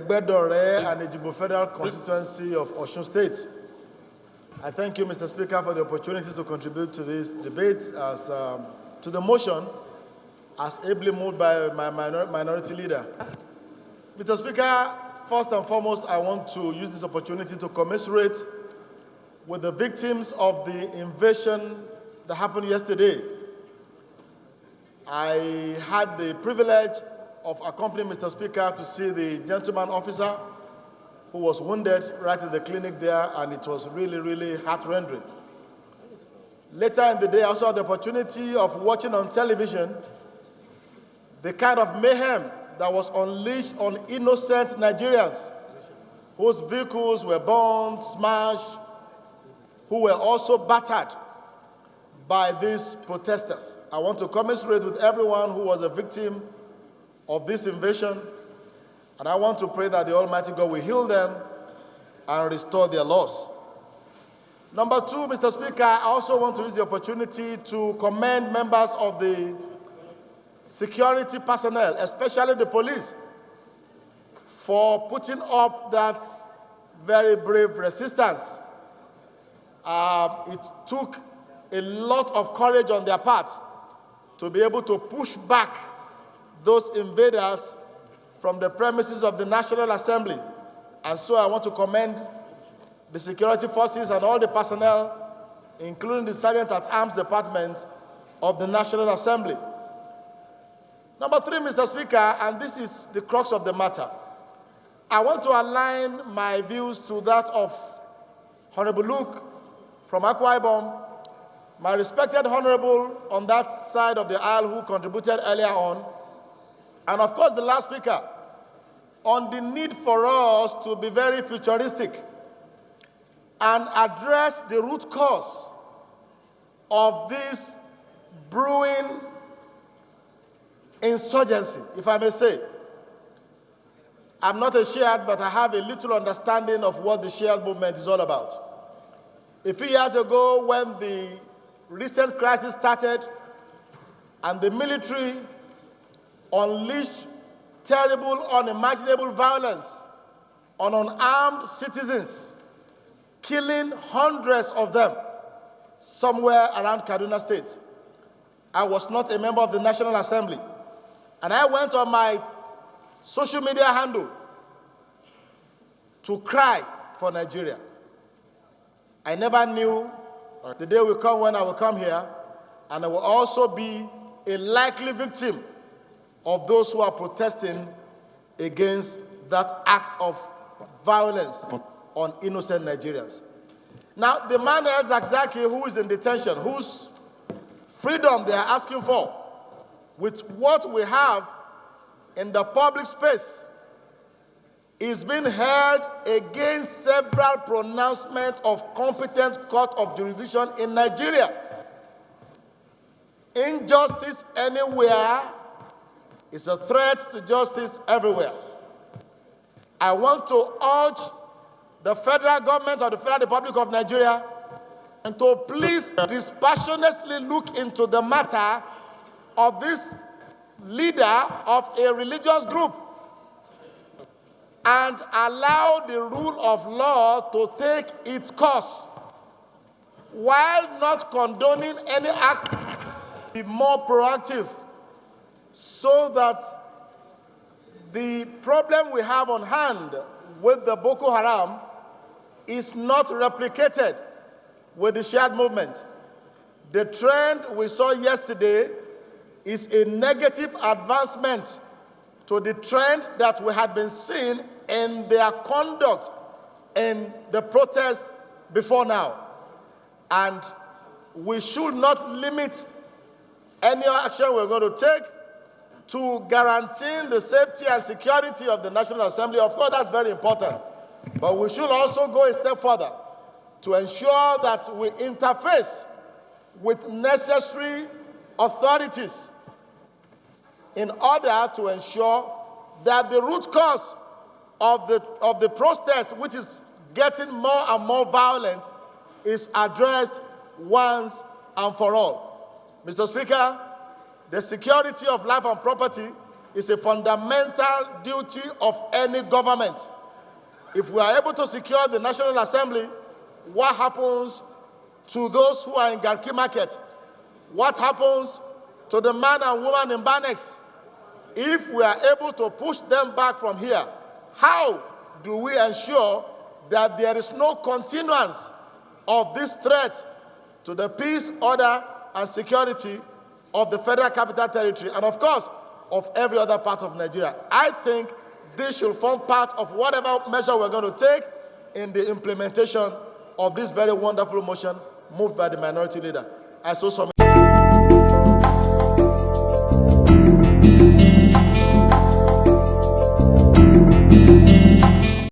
Egbedore and Ejigbo Federal Constituency of Osun State. I thank you, Mr. Speaker, for the opportunity to contribute to this debate as to the motion as ably moved by my minority leader. Mr. Speaker, first and foremost, I want to use this opportunity to commiserate with the victims of the invasion that happened yesterday. I had the privilege of accompanying Mr. Speaker to see the gentleman officer who was wounded right in the clinic there, and it was really, really heart-rending. Later in the day, I also had the opportunity of watching on television the kind of mayhem that was unleashed on innocent Nigerians whose vehicles were burned, smashed, who were also battered by these protesters. I want to commiserate with everyone who was a victim of this invasion, and I want to pray that the Almighty God will heal them and restore their loss. Number two, Mr. Speaker, I also want to use the opportunity to commend members of the security personnel, especially the police, for putting up that very brave resistance. It took a lot of courage on their part to be able to push back those invaders from the premises of the National Assembly. And so I want to commend the security forces and all the personnel, including the Sergeant at Arms Department of the National Assembly. Number three, Mr. Speaker, and this is the crux of the matter, I want to align my views to that of Honorable Luke from Akwa Ibom, my respected honorable on that side of the aisle who contributed earlier on, and of course the last speaker, on the need for us to be very futuristic and address the root cause of this brewing insurgency, if I may say. I'm not a Shiite, but I have a little understanding of what the Shiite movement is all about. A few years ago, when the recent crisis started and the military unleashed terrible, unimaginable violence on unarmed citizens, killing hundreds of them somewhere around Kaduna State. I was not a member of the National Assembly, and I went on my social media handle to cry for Nigeria. I never knew the day will come when I will come here, and I will also be a likely victim of those who are protesting against that act of violence on innocent Nigerians. Now, the man El Zakzaki, who is in detention, whose freedom they are asking for, with what we have in the public space, is being held against several pronouncements of competent court of jurisdiction in Nigeria. Injustice anywhere is a threat to justice everywhere. I want to urge the federal government of the Federal Republic of Nigeria and to please dispassionately look into the matter of this leader of a religious group and allow the rule of law to take its course, while not condoning any act, be more proactive, so that the problem we have on hand with the Boko Haram is not replicated with the Shiite movement. The trend we saw yesterday is a negative advancement to the trend that we had been seeing in their conduct in the protests before now. And we should not limit any action we're going to take to guaranteeing the safety and security of the National Assembly. Of course, that's very important. But we should also go a step further to ensure that we interface with necessary authorities in order to ensure that the root cause of the protest, which is getting more and more violent, is addressed once and for all. Mr. Speaker, the security of life and property is a fundamental duty of any government. If we are able to secure the National Assembly, what happens to those who are in Garki Market? What happens to the man and woman in Banex? If we are able to push them back from here, how do we ensure that there is no continuance of this threat to the peace, order, and security of the Federal Capital Territory, and of course, of every other part of Nigeria? I think this should form part of whatever measure we're going to take in the implementation of this very wonderful motion moved by the minority leader. I so submit.